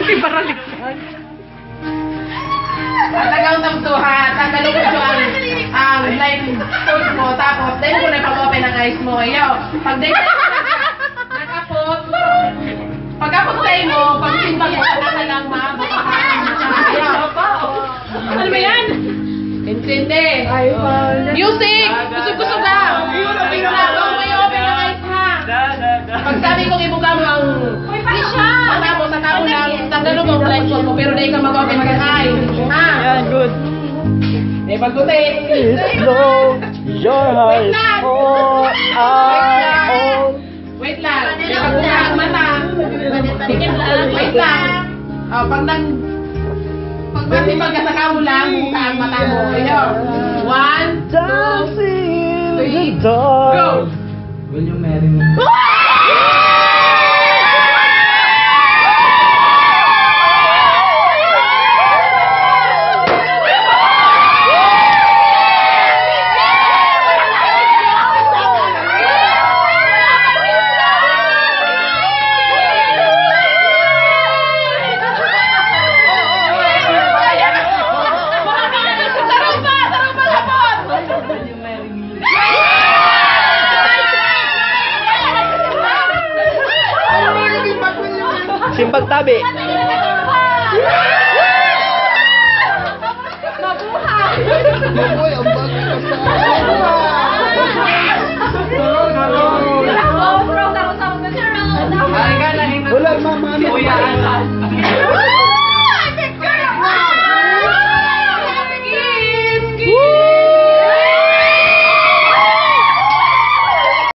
Ibaraliktad. Tagaw tamtuhan, tanggalin ko ang light food mo, tapos dahil mo na pag-open ang eyes mo. Ayaw, pag dahil nakapot, pag-apot sa'yo mo, pag simbang mo ka lang makakain na ka. Ayaw. Ano ba yan? Intindi. Music! Kusog-kusog ka! Wait lang, huwag may open ang eyes ha. Pag sabi kong ibuka mo ang mata mo, saka mo lang, tanggalin mo ang light food mo, pero dahil ka mag-open ang eyes. Ha? Yan, good. Eh, pag-utay. Slow your heart for our Wait lang. Eh, pag-utay ang mata. Wait lang. Oh, pag kasi pagkasaka mo lang, buka ang mata mo. Ayun. 1, 2, dancing in 3, the dark. go! Will you marry me? Simpag tabi. Mabuhay! Ang bagay ka sa... Wala, mama. Kuya,